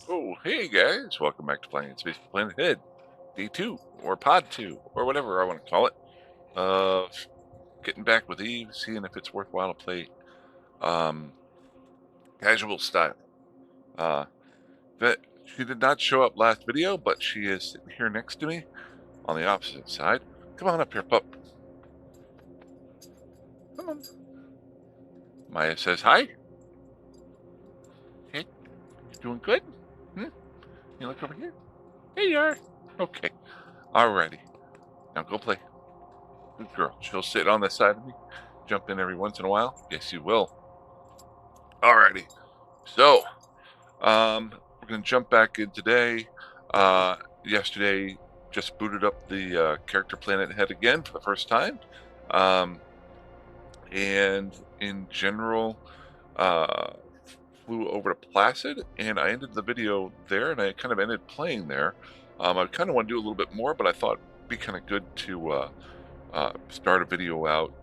Oh, hey guys, welcome back to Playing Space Planet Head, Day 2, or Pod 2, or whatever I want to call it. Uh, Getting back with Eve, seeing if it's worthwhile to play um, casual style. Uh, that she did not show up last video, but she is sitting here next to me on the opposite side. Come on up here, pup. Come on. Maya says hi. Hey, you doing good? Hmm? You look over here. There you are. Okay. Alrighty. Now go play. Good girl. She'll sit on the side of me, jump in every once in a while. Yes, you will. Alrighty. So, we're gonna jump back in today. Yesterday, just booted up the character planet head again for the first time, um, and in general, uh, flew over to Placid, and I ended the video there, and I kind of ended playing there. I kind of want to do a little bit more, but I thought it'd be kind of good to start a video out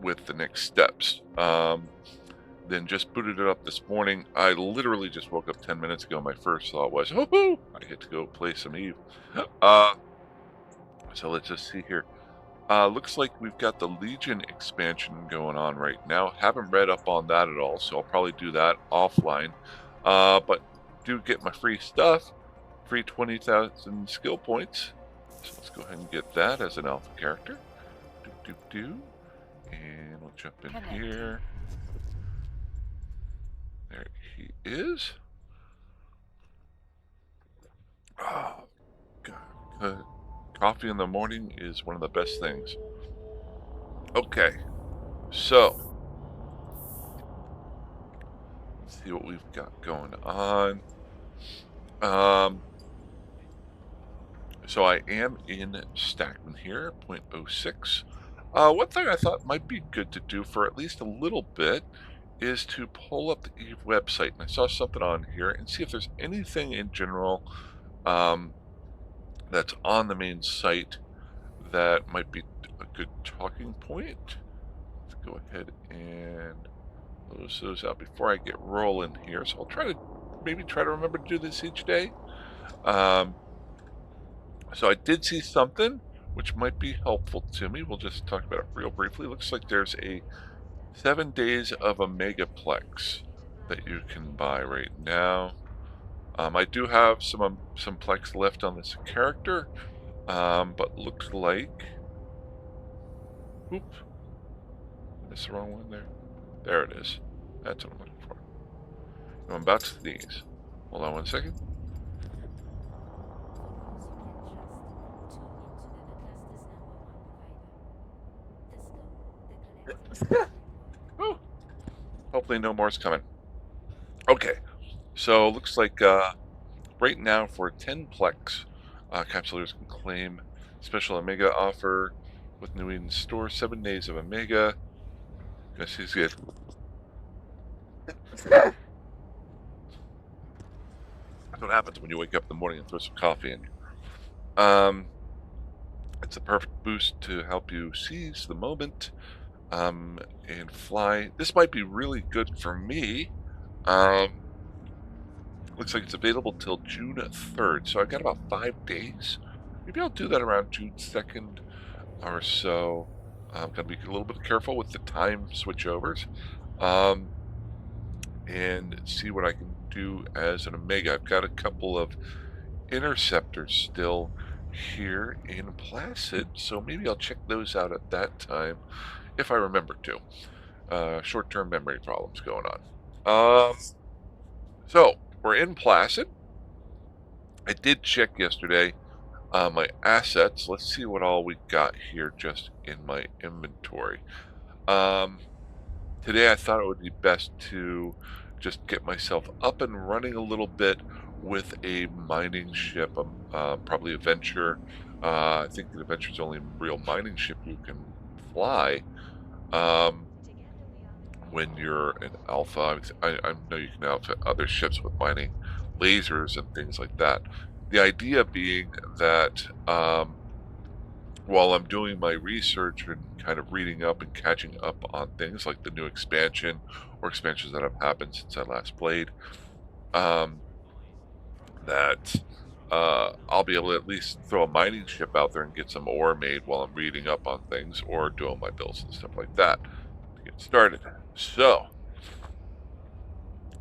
with the next steps. Then just booted it up this morning. I literally just woke up 10 minutes ago. My first thought was, oh, I get to go play some Eve. So let's just see here. Looks like we've got the Legion expansion going on right now. Haven't read up on that at all, so I'll probably do that offline. But do get my free stuff, free 20,000 skill points. So let's go ahead and get that as an alpha character. And we'll jump in here. There he is. Oh, God. Coffee in the morning is one of the best things. Okay, so let's see what we've got going on. So I am in Stacmon here, 0.06. One thing I thought might be good to do for at least a little bit is to pull up the Eve website, and I saw something on here, and see if there's anything in general that's on the main site that might be a good talking point. Let's go ahead and close those out before I get rolling here. So I'll try to remember to do this each day. So I did see something which might be helpful to me. We'll just talk about it real briefly. Looks like there's a 7 days of a megaplex that you can buy right now. I do have some plex left on this character, but looks like, oop, that's the wrong one there. There it is. That's what I'm looking for. I'm about to sneeze. Hold on one second. Oh, hopefully no more is coming. Okay, so looks like right now for 10 plex, capsulators can claim special Omega offer with New Eden store, 7 days of Omega. Guess he's good. That's what happens when you wake up in the morning and throw some coffee in. It's a perfect boost to help you seize the moment and fly. This might be really good for me. Looks like it's available till June 3rd, so I've got about 5 days. Maybe I'll do that around June 2nd or so. I'm going to be a little bit careful with the time switchovers, and see what I can do as an Omega. I've got a couple of interceptors still here in Placid, so maybe I'll check those out at that time if I remember to. Short-term memory problems going on. So we're in Placid. I did check yesterday my assets. Let's see what all we got here just in my inventory. Today I thought it would be best to just get myself up and running a little bit with a mining ship, probably a Venture. I think the Venture's the only real mining ship you can fly when you're an alpha. I know you can outfit other ships with mining lasers and things like that. The idea being that while I'm doing my research and kind of reading up and catching up on things like the new expansion or expansions that have happened since I last played, um, that I'll be able to at least throw a mining ship out there and get some ore made while I'm reading up on things or doing my bills and stuff like that to get started. So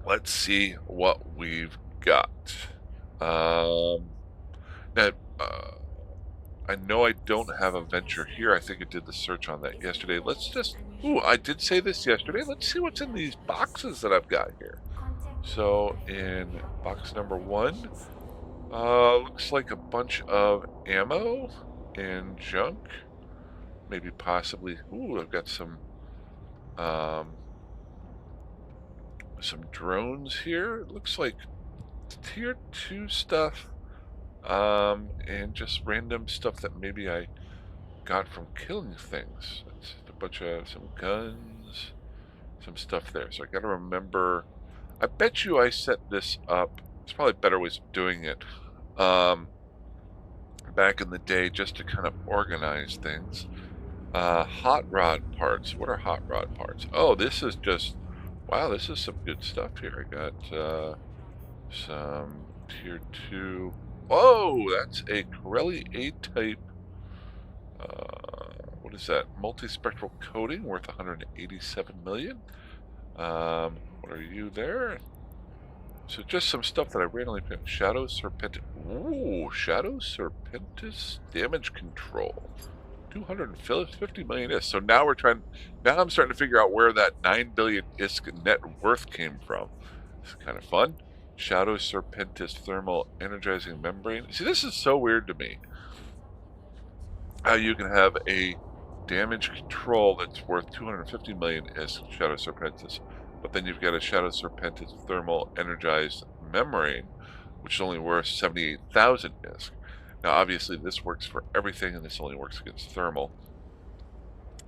let's see what we've got. Now, I know I don't have a venture here. I think I did the search on that yesterday. Let's just, ooh, I did say this yesterday. Let's see what's in these boxes that I've got here. So in box number 1, looks like a bunch of ammo and junk. Maybe possibly, ooh, I've got some drones here. It looks like tier 2 stuff, and just random stuff that maybe I got from killing things. It's a bunch of some guns, some stuff there. So I got to remember. I bet you I set this up. There's probably better ways of doing it. Back in the day, just to kind of organize things. Hot rod parts. What are hot rod parts? Oh, this is just. Wow, this is some good stuff here. I got some tier 2. Oh, that's a Corelli A-type. What is that? Multispectral coating worth 187 million. What are you there? So just some stuff that I randomly picked. Shadow Serpentis. Ooh, Shadow Serpentis damage control. 250 million ISK. So now now I'm starting to figure out where that 9 billion ISK net worth came from. It's kind of fun. Shadow Serpentis thermal energizing membrane. See, this is so weird to me. How you can have a damage control that's worth 250 million ISK, Shadow Serpentis, but then you've got a Shadow Serpentis thermal energized membrane, which is only worth 78,000 ISK. Now, obviously, this works for everything, and this only works against thermal.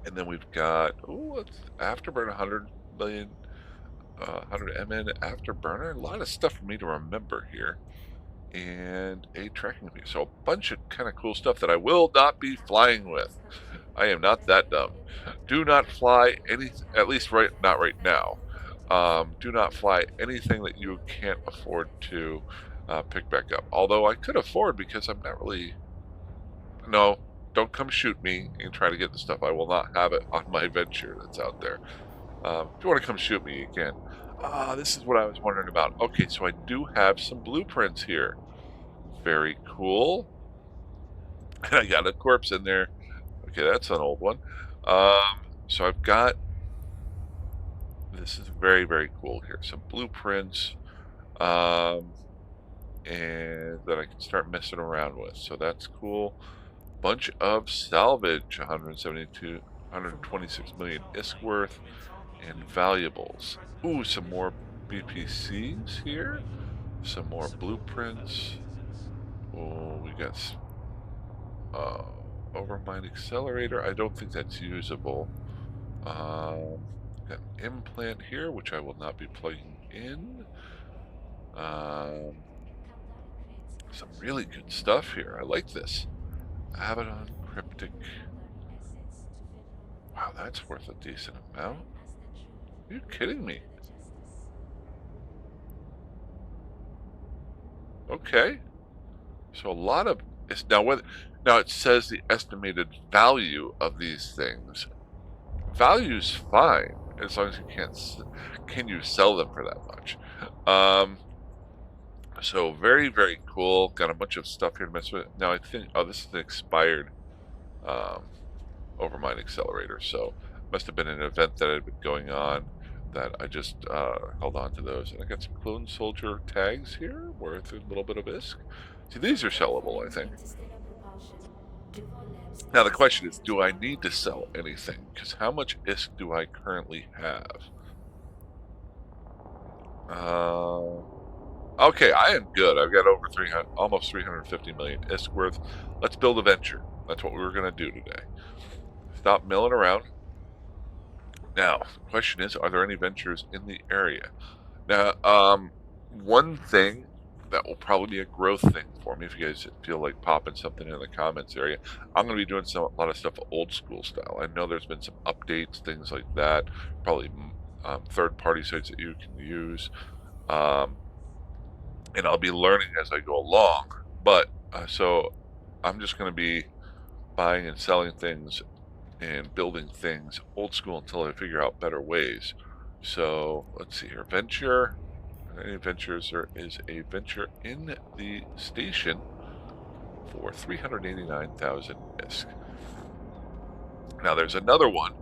And then we've got, oh, Afterburner 100 million, 100 MN Afterburner. A lot of stuff for me to remember here. And a tracking view. So a bunch of kind of cool stuff that I will not be flying with. I am not that dumb. Do not fly at least not right now. Do not fly anything that you can't afford to pick back up. Although I could afford, because I'm not really. No, don't come shoot me and try to get the stuff. I will not have it on my venture that's out there. If you want to come shoot me, you can. This is what I was wondering about. Okay, so I do have some blueprints here. Very cool. And I got a corpse in there. Okay, that's an old one. So I've got, this is very, very cool here. Some blueprints, and that I can start messing around with. So that's cool. Bunch of salvage, 126 million ISK worth, and valuables. Ooh, some more BPCs here. Some more blueprints. Oh, we got overmind accelerator. I don't think that's usable. Got an implant here, which I will not be plugging in. Some really good stuff here. I like this. Abaddon Cryptic. Wow, that's worth a decent amount. Are you kidding me? Okay. So a lot of it's now it says the estimated value of these things. Value's fine as long as you can you sell them for that much. So very, very cool. Got a bunch of stuff here to mess with. Now I think, oh, this is the expired Overmind accelerator. So must have been an event that had been going on that I just held on to those. And I got some clone soldier tags here worth a little bit of ISK. See, these are sellable, I think. Now the question is, do I need to sell anything? Because how much ISK do I currently have? Okay, I am good. I've got over 300, almost 350 million ISK worth. Let's build a venture. That's what we were going to do today. Stop milling around. Now, the question is, are there any ventures in the area? Now, one thing that will probably be a growth thing for me, if you guys feel like popping something in the comments area, I'm going to be doing a lot of stuff old school style. I know there's been some updates, things like that, probably third-party sites that you can use. and I'll be learning as I go along. But so I'm just going to be buying and selling things and building things old school until I figure out better ways. So let's see here. Venture. Any ventures? There is a venture in the station for 389,000 ISK. Now there's another one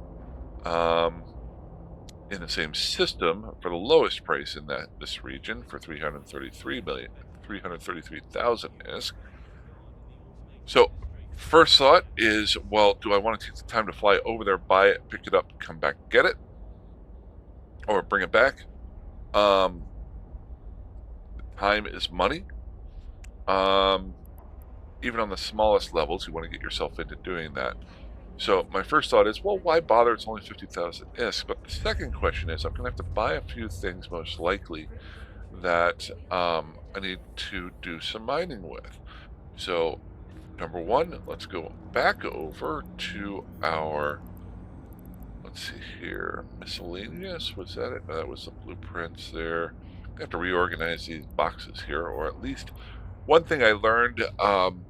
in the same system for the lowest price in this region for 333,000 ISK. So first thought is, well, do I want to take the time to fly over there, buy it, pick it up, come back, get it, or bring it back? Time is money. Even on the smallest levels, you want to get yourself into doing that. So my first thought is, well, why bother? It's only 50,000 ISK. But the second question is, I'm going to have to buy a few things, most likely, that I need to do some mining with. So number one, let's go back over to our, let's see here, miscellaneous. Was that it? No, that was the blueprints there. I have to reorganize these boxes here, or at least one thing I learned in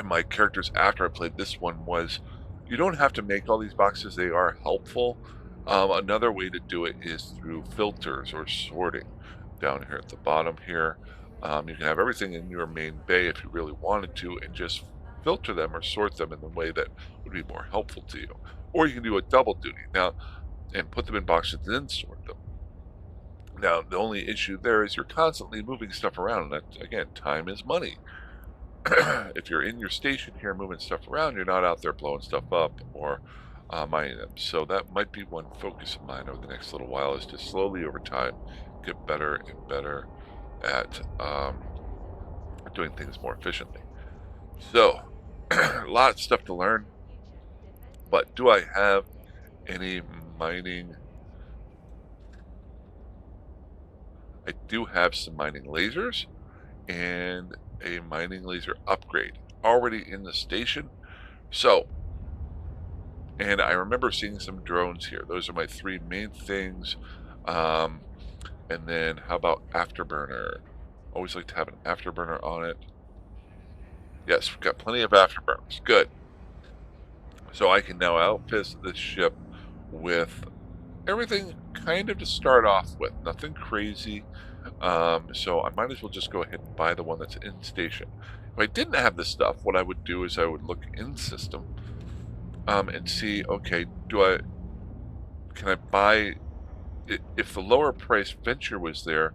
my characters after I played this one was you don't have to make all these boxes. They are helpful. Another way to do it is through filters or sorting down here at the bottom here. You can have everything in your main bay if you really wanted to and just filter them or sort them in the way that would be more helpful to you. Or you can do a double duty now and put them in boxes and then sort them. Now, the only issue there is you're constantly moving stuff around. And that, again, time is money. If you're in your station here moving stuff around, you're not out there blowing stuff up or mining them. So that might be one focus of mine over the next little while, is to slowly over time get better and better at doing things more efficiently. So a lot of stuff to learn, but do I have any mining? I do have some mining lasers and a mining laser upgrade already in the station. So, and I remember seeing some drones here. Those are my three main things. And then how about afterburner? Always like to have an afterburner on it. Yes, we've got plenty of afterburners. Good. So I can now outfit this ship with everything kind of to start off with. Nothing crazy. So I might as well just go ahead and buy the one that's in station. If I didn't have this stuff, what I would do is I would look in system and see, okay, can I buy, if the lower price venture was there,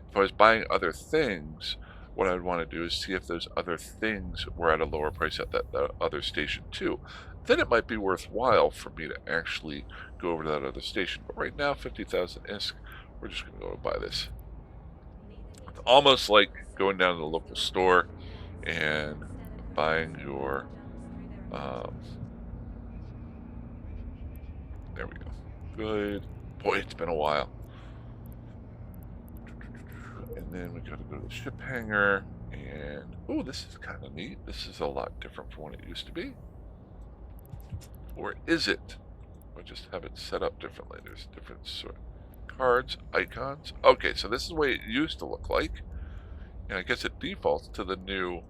if I was buying other things, what I'd want to do is see if those other things were at a lower price at that other station too. Then it might be worthwhile for me to actually go over to that other station. But right now, 50,000 ISK, we're just going to go buy this. It's almost like going down to the local store and buying your, there we go. Good. Boy, it's been a while. And then we gotta go to the ship hangar, and oh, this is kind of neat. This is a lot different from what it used to be. Or is it? I just have it set up differently. There's different sort of cards, icons. Okay, so this is the way it used to look like. And I guess it defaults to the new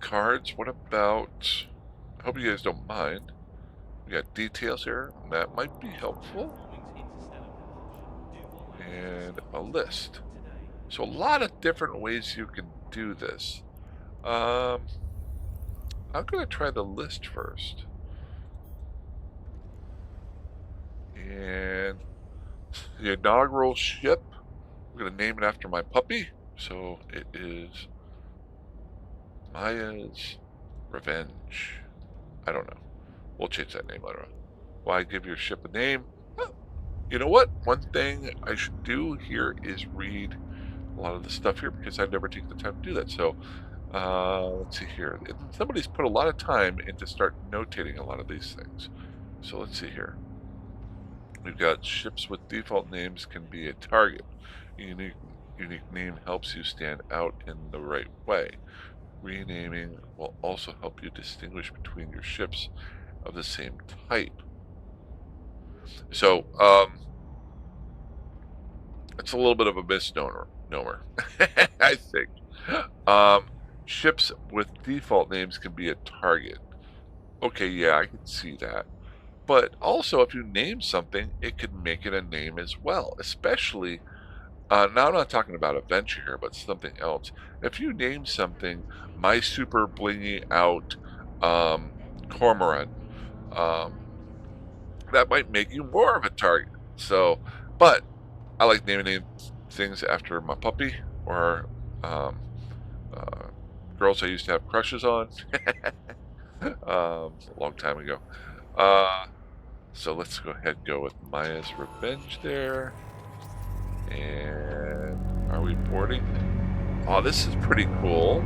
cards. What about, I hope you guys don't mind. We got details here. That might be helpful. And a list. So a lot of different ways you can do this. I'm going to try the list first. And the inaugural ship, I'm going to name it after my puppy. So it is Maya's Revenge. I don't know. We'll change that name later on. Why give your ship a name? Well, you know what? One thing I should do here is read a lot of the stuff here because I never take the time to do that. So let's see here. Somebody's put a lot of time into start notating a lot of these things. So let's see here. We've got ships with default names can be a target. Unique name helps you stand out in the right way. Renaming will also help you distinguish between your ships of the same type. So it's a little bit of a misnomer. Nomer, I think. Um, ships with default names can be a target. Okay, yeah, I can see that. But also, if you name something, it could make it a name as well, especially, now I'm not talking about adventure here, but something else. If you name something, my super blingy out um, cormorant, um, that might make you more of a target. So, but I like naming things after my puppy or um, uh, girls I used to have crushes on a long time ago. Uh, so let's go ahead and go with Maya's Revenge there. And are we boarding? Oh, this is pretty cool.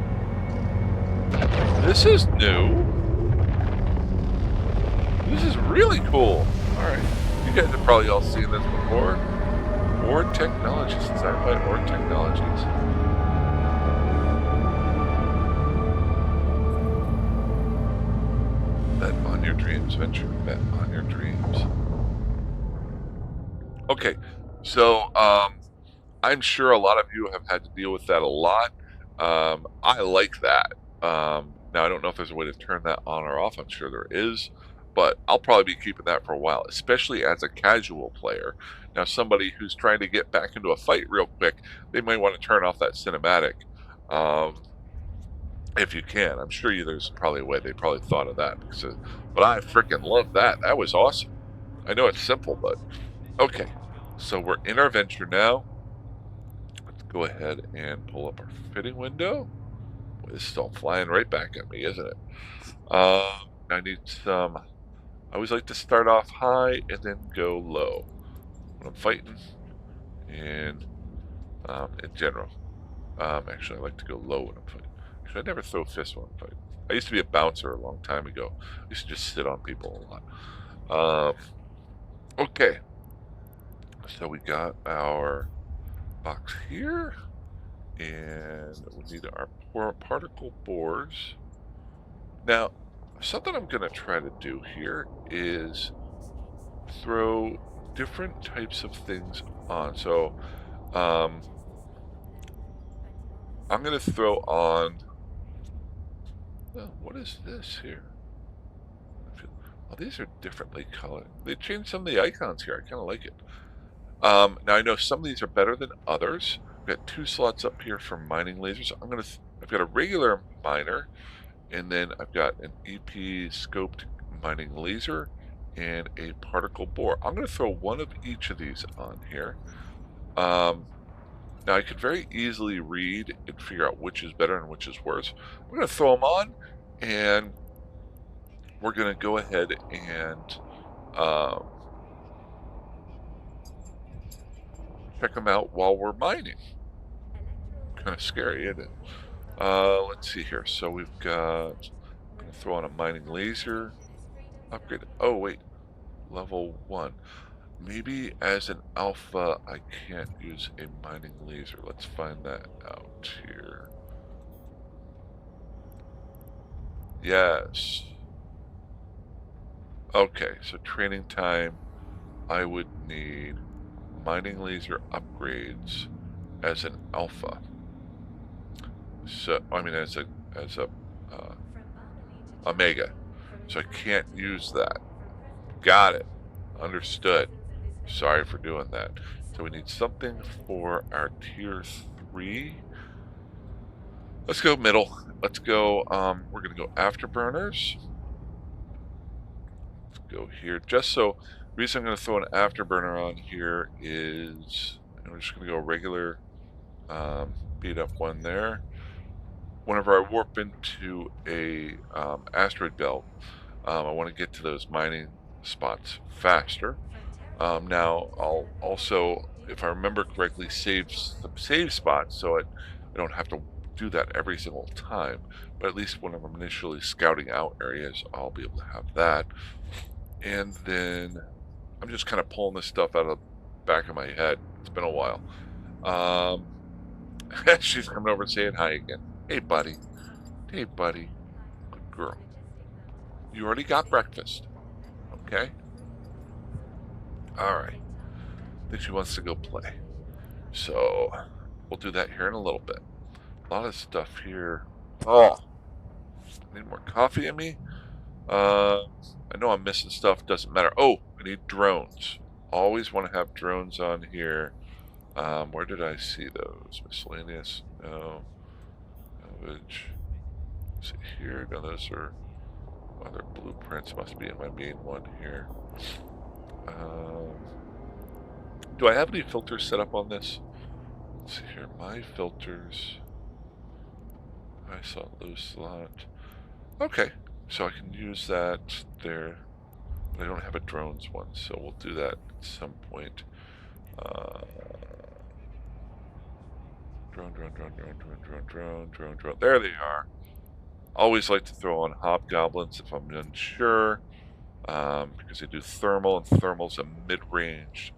This is new. This is really cool. All right. You guys have probably all seen this before. Ord Technologies, designed by Ord Technologies. Bet on your dreams, venture. Bet on your dreams. Okay, so I'm sure a lot of you have had to deal with that a lot. I like that. Now, I don't know if there's a way to turn that on or off. I'm sure there is, but I'll probably be keeping that for a while, especially as a casual player. Now, somebody who's trying to get back into a fight real quick, they might want to turn off that cinematic. Um, if you can, I'm sure there's probably a way they probably thought of that. But I freaking love that. That was awesome. I know it's simple, but okay. So we're in our venture now. Let's go ahead and pull up our fitting window. Boy, this is all flying right back at me, isn't it? I need some. I always like to start off high and then go low when I'm fighting, and in general. Actually, I like to go low when I'm fighting. Actually, I never throw fists when I'm fighting. I used to be a bouncer a long time ago. I used to just sit on people a lot. Okay, so we got our box here, and we need our particle boards. Now, something I'm going to try to do here is throw different types of things on. So, um, I'm going to throw on, well, what is this here? Oh, these are differently colored. They changed some of the icons here. I kind of like it. Now I know some of these are better than others. I've got 2 slots up here for mining lasers. I've got a regular miner, and then I've got an EP scoped mining laser and a particle bore. I'm going to throw one of each of these on here. Now I could very easily read and figure out which is better and which is worse. I'm going to throw them on, and we're going to go ahead and check them out while we're mining. Kind of scary, isn't it? Let's see here. So we've got, I'm going to throw on a mining laser. Upgrade. Oh, wait. Level 1. Maybe as an alpha, I can't use a mining laser. Let's find that out here. Yes. Okay, so training time, I would need mining laser upgrades as an alpha. So, I mean, as a omega. So I can't use that. Got it. Understood. Sorry for doing that. So we need something for our tier 3. Let's go middle. Let's go, we're going to go afterburners. Let's go here. Just so, the reason I'm going to throw an afterburner on here is, and we're just going to go regular, beat up one there. Whenever I warp into a asteroid belt, I want to get to those mining spots faster. Now, I'll also, if I remember correctly, save some save spots so I don't have to do that every single time. But at least when I'm initially scouting out areas, I'll be able to have that. And then I'm just kind of pulling this stuff out of the back of my head. It's been a while. She's coming over and saying hi again. Hey, buddy. Hey, buddy. Good girl. You already got breakfast. Okay? All right. I think she wants to go play. So, we'll do that here in a little bit. A lot of stuff here. Oh, I need more coffee in me. I know I'm missing stuff. Doesn't matter. Oh, I need drones. Always want to have drones on here. Where did I see those? Miscellaneous? No. Salvage. Is it here? No, those are other blueprints. Must be in my main one here. Do I have any filters set up on this? Let's see here. My filters. I saw low slot. Okay, so I can use that there. But I don't have a drones one, so we'll do that at some point. Drone. There they are. Always like to throw on hobgoblins if I'm unsure, because they do thermal, and thermal's a mid-range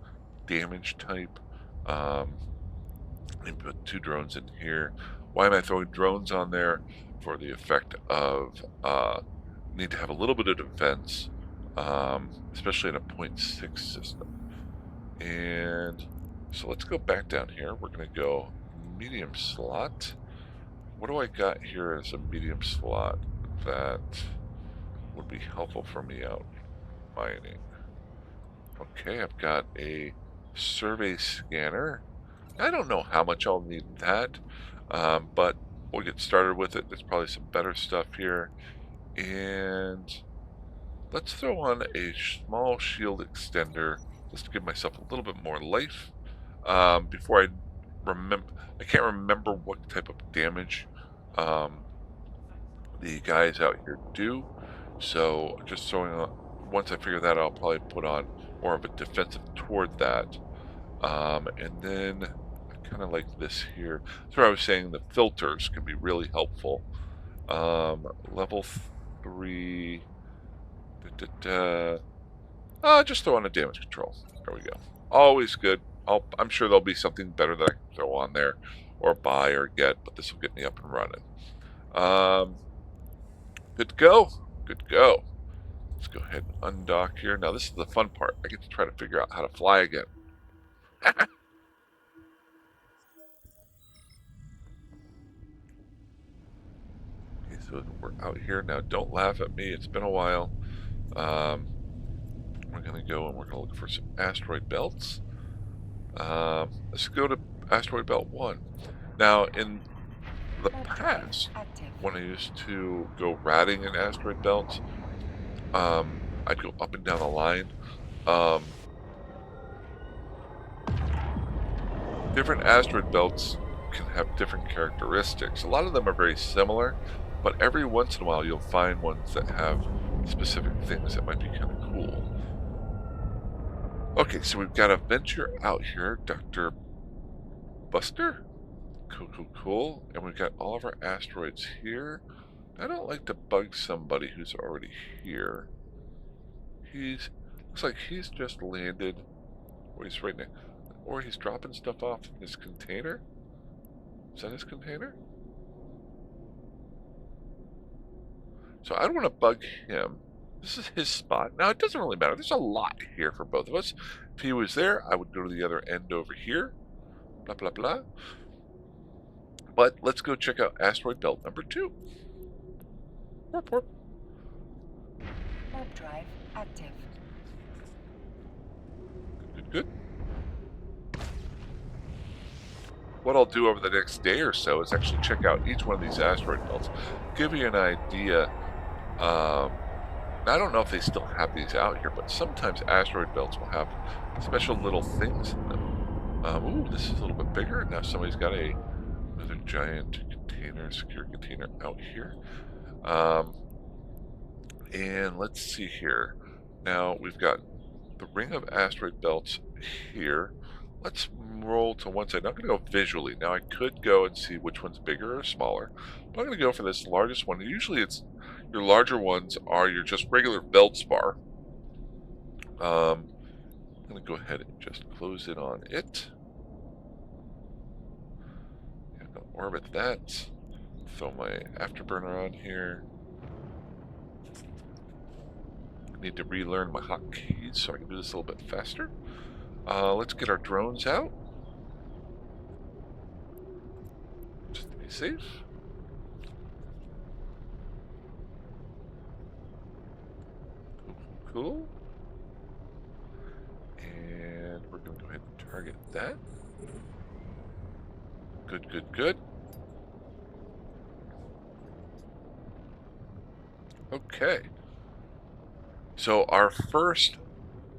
damage type. And put 2 drones in here. Why am I throwing drones on there? For the effect of need to have a little bit of defense, especially in a 0.6 system. And so let's go back down here. We're going to go medium slot. What do I got here as a medium slot that would be helpful for me out mining? Okay, I've got a survey scanner. I don't know how much I'll need that, but we'll get started with it. There's probably some better stuff here. And let's throw on a small shield extender just to give myself a little bit more life. Before I can't remember what type of damage the guys out here do. So just throwing on, once I figure that out, I'll probably put on more of a defensive toward that. And then I kind of like this here. That's where I was saying the filters can be really helpful. Level 3. Just throw on a damage control. There we go. Always good. I'm sure there'll be something better that I can throw on there or buy or get, but this will get me up and running. Good to go. Good to go. Let's go ahead and undock here. Now this is the fun part. I get to try to figure out how to fly again. Okay, so we're out here now. Don't laugh at me. It's been a while. We're going to go and we're going to look for some asteroid belts. Let's go to asteroid belt 1. Now, in the past, when I used to go ratting in asteroid belts, I'd go up and down the line. Different asteroid belts can have different characteristics. A lot of them are very similar, but every once in a while you'll find ones that have specific things that might be kind of cool. Okay, so we've got a venture out here, Dr. Buster. Cool. And we've got all of our asteroids here. I don't like to bug somebody who's already here. Looks like he's just landed. Or he's right now. Or he's dropping stuff off in his container. Is that his container? So I don't want to bug him. This is his spot. Now, it doesn't really matter. There's a lot here for both of us. If he was there, I would go to the other end over here. Blah, blah, blah. But let's go check out asteroid belt number 2. Warp. Warp drive active. Good. What I'll do over the next day or so is actually check out each one of these asteroid belts. Give you an idea. I don't know if they still have these out here, but sometimes asteroid belts will have special little things in them. Ooh, this is a little bit bigger. Now somebody's got another giant container, secure container out here. And let's see here. Now we've got the ring of asteroid belts here. Let's roll to one side. Now I'm going to go visually. Now I could go and see which one's bigger or smaller, but I'm going to go for this largest one. Usually it's your larger ones are your just regular feldspar. I'm going to go ahead and just close it on it. I'm going to orbit that. Throw my afterburner on here. I need to relearn my hotkeys so I can do this a little bit faster. Let's get our drones out. safe. Cool, cool, cool. And we're going to go ahead and target that. Good, good, good. Okay. So our first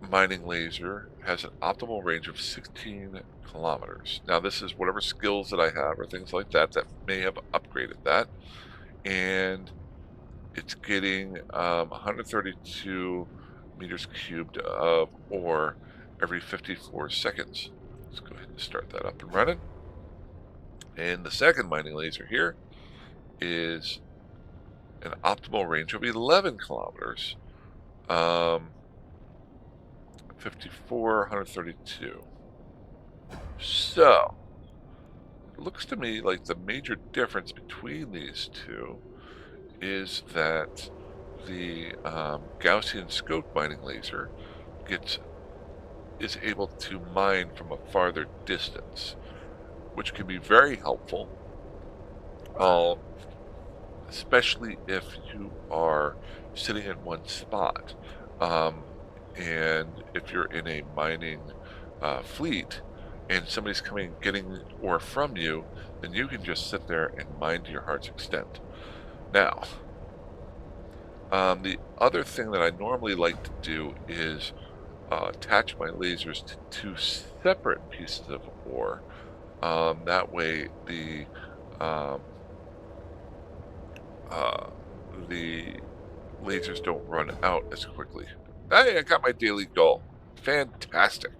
mining laser has an optimal range of 16 kilometers. Now this is whatever skills that I have or things like that that may have upgraded that. And it's getting 132 meters cubed of ore every 54 seconds. Let's go ahead and start that up and running. And the second mining laser here is an optimal range of 11 kilometers. 54, 132. So, it looks to me like the major difference between these two is that the Gaussian scope mining laser is able to mine from a farther distance, which can be very helpful, especially if you are sitting in one spot. And if you're in a mining fleet and somebody's coming and getting ore from you, then you can just sit there and mine to your heart's extent. Now, the other thing that I normally like to do is attach my lasers to two separate pieces of ore. That way um, the lasers don't run out as quickly. Hey, I got my daily goal. Fantastic.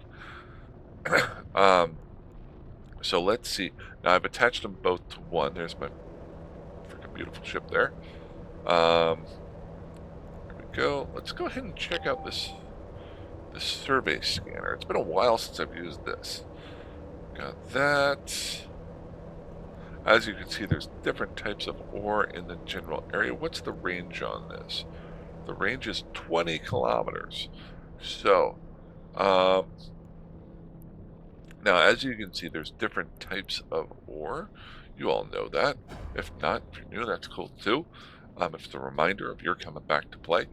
So let's see. Now I've attached them both to one. There's my freaking beautiful ship there. There we go. Let's go ahead and check out this survey scanner. It's been a while since I've used this. Got that. As you can see, there's different types of ore in the general area. What's the range on this? The range is 20 kilometers. So, now as you can see, there's different types of ore. You all know that. If not, if you're new, that's cool too. If it's a reminder of you're coming back to play.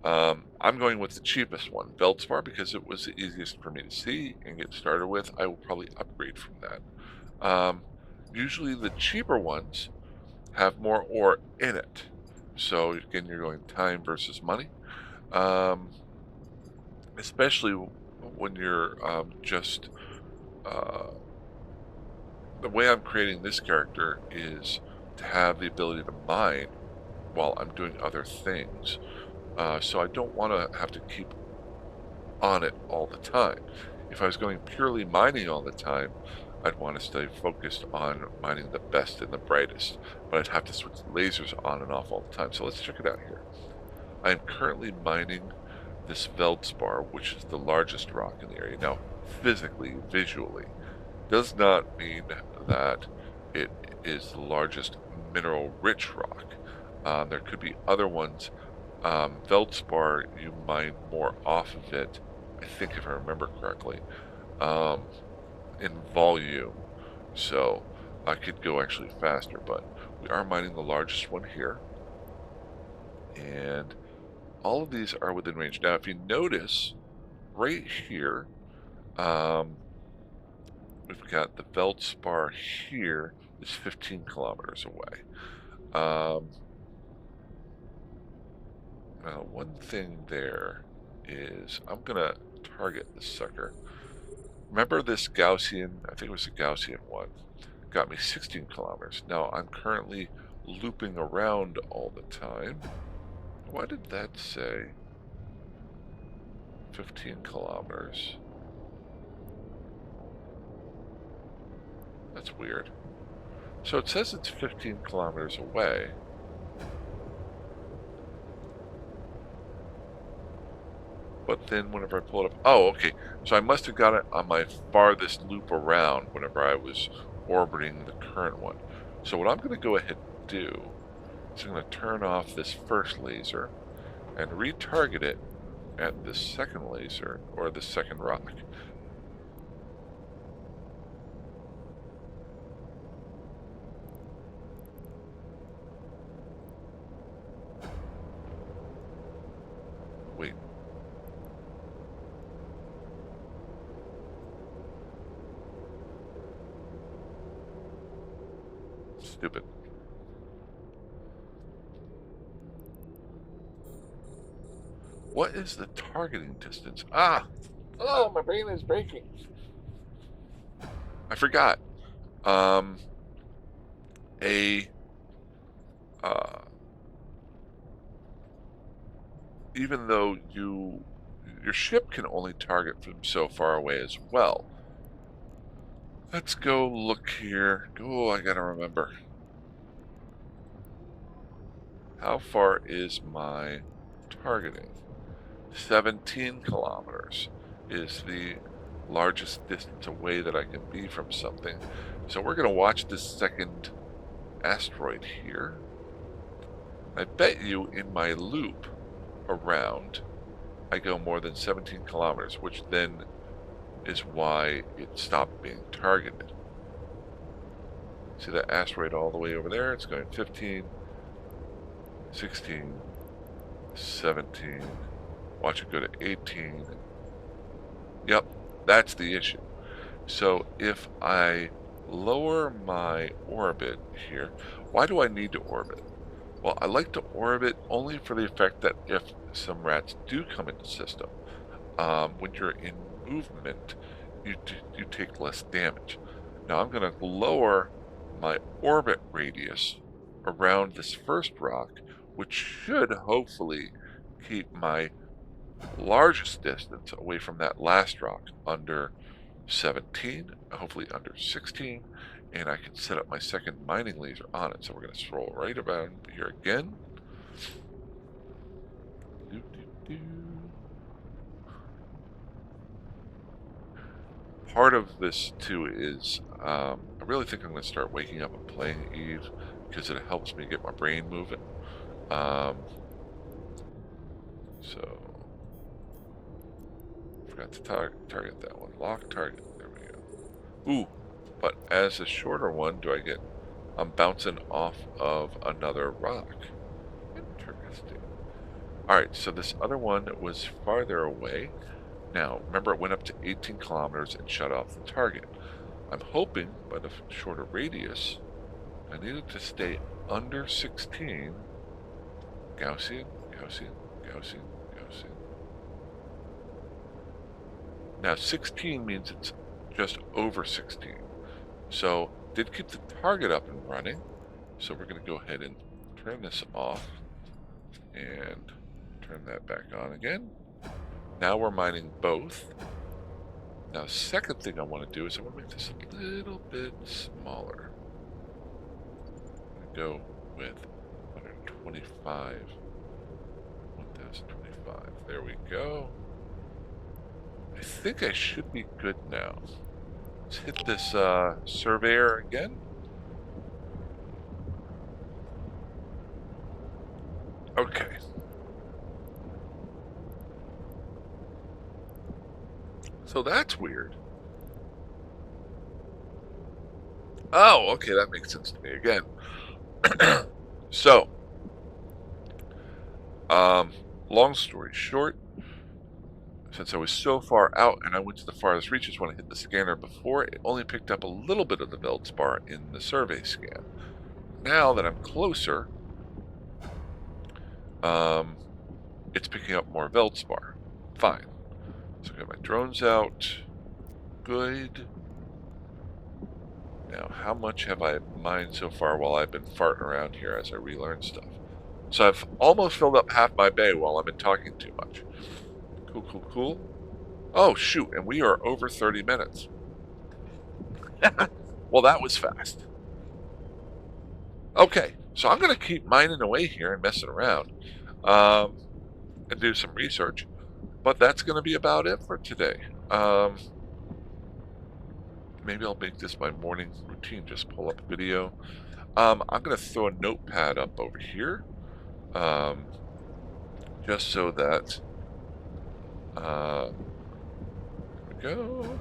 I'm going with the cheapest one, Feldspar, because it was the easiest for me to see and get started with. I will probably upgrade from that. Usually the cheaper ones have more ore in it. So again, you're going time versus money. Especially when you're just the way I'm creating this character is to have the ability to mine while I'm doing other things. So I don't want to have to keep on it all the time. If I was going purely mining all the time, I'd want to stay focused on mining the best and the brightest, but I'd have to switch lasers on and off all the time. So let's check it out here. I am currently mining this Feldspar, which is the largest rock in the area. Now, physically, visually, does not mean that it is the largest mineral-rich rock. There could be other ones. Feldspar, you mine more off of it, I think if I remember correctly, in volume. So I could go actually faster, but we are mining the largest one here. And all of these are within range. Now, if you notice, right here, we've got the Feldspar here is 15 kilometers away. Now, one thing there is I'm going to target this sucker. Remember this Gaussian, I think it was a Gaussian one, got me 16 kilometers. Now, I'm currently looping around all the time. Why did that say 15 kilometers? That's weird. So it says it's 15 kilometers away. But then whenever I pull it up, oh, okay. So I must have got it on my farthest loop around whenever I was orbiting the current one. So what I'm going to go ahead and do is I'm going to turn off this first laser and retarget it at the second laser, or the second rock. Stupid. What is the targeting distance? Ah! Oh, my brain is breaking. I forgot. Uh, even though your ship can only target from so far away as well. Let's go look here. Oh, I gotta remember. How far is my targeting? 17 kilometers is the largest distance away that I can be from something. So we're going to watch this second asteroid here. I bet you in my loop around, I go more than 17 kilometers, which then is why it stopped being targeted. See that asteroid all the way over there? It's going 15, 16, 17. Watch it go to 18. Yep, that's the issue. So if I lower my orbit here, why do I need to orbit? Well, I like to orbit only for the effect that if some rats do come into the system, when you're in movement, you take less damage. Now I'm going to lower my orbit radius around this first rock, which should hopefully keep my largest distance away from that last rock under 17, hopefully under 16, and I can set up my second mining laser on it. So we're going to scroll right around here again. Part of this too is I really think I'm going to start waking up and playing Eve because it helps me get my brain moving. So forgot to target that one. Lock target. There we go. Ooh, but as a shorter one, I'm bouncing off of another rock. Interesting. Alright, so this other one was farther away. Now, remember it went up to 18 kilometers and shut off the target. I'm hoping by the shorter radius, I needed to stay under 16. Gaussian, Gaussian, Gaussian, Gaussian. Now 16 means it's just over 16. So did keep the target up and running. So we're going to go ahead and turn this off and turn that back on again. Now we're mining both. Now second thing I want to do is I want to make this a little bit smaller. I'm going to go with 125. 1025. There we go. I think I should be good now. Let's hit this surveyor again. Okay. So that's weird. Oh, okay, that makes sense to me again. So, long story short, since I was so far out and I went to the farthest reaches when I hit the scanner before, it only picked up a little bit of the Veldspar in the survey scan. Now that I'm closer, it's picking up more Veldspar. Fine. So I got my drones out. Good. Now, how much have I mined so far while I've been farting around here as I relearn stuff? So I've almost filled up half my bay while I've been talking too much. Cool, cool, cool. Oh, shoot, and we are over 30 minutes. Well, that was fast. Okay, so I'm going to keep mining away here and messing around and do some research. But that's going to be about it for today. Maybe I'll make this my morning routine, just pull up a video. I'm going to throw a notepad up over here, just so that, there we go.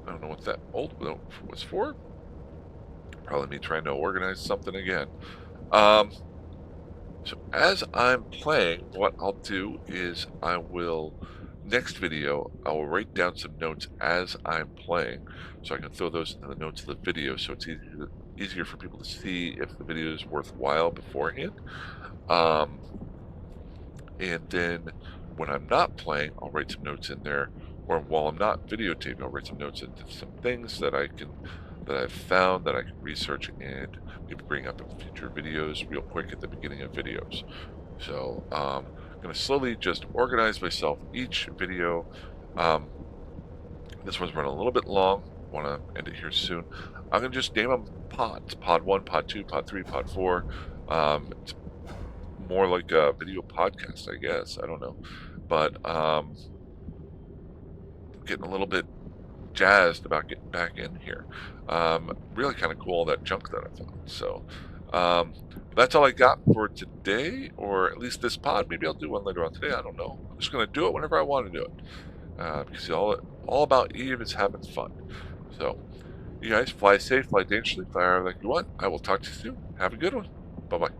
I don't know what that old note was for. Probably me trying to organize something again. So as I'm playing, what I'll do is I will next video, I will write down some notes as I'm playing, so I can throw those into the notes of the video, so it's easier for people to see if the video is worthwhile beforehand. And then when I'm not playing, I'll write some notes in there, or while I'm not videotaping, I'll write some notes into some things that I've found that I can research and maybe bring up in future videos real quick at the beginning of videos. So I'm going to slowly just organize myself each video. Um, this one's running a little bit long. Want to end it here soon. I'm going to just name them pods: pod 1, pod 2, pod 3, pod 4. It's more like a video podcast, I guess. I don't know. But getting a little bit jazzed about getting back in here. Really kind of cool, that junk that I found. So that's all I got for today, or at least this pod. Maybe I'll do one later on today. I don't know. I'm just going to do it whenever I want to do it. Because all about Eve is having fun. So you guys fly safe, fly dangerously, fly however like you want. I will talk to you soon. Have a good one. Bye-bye.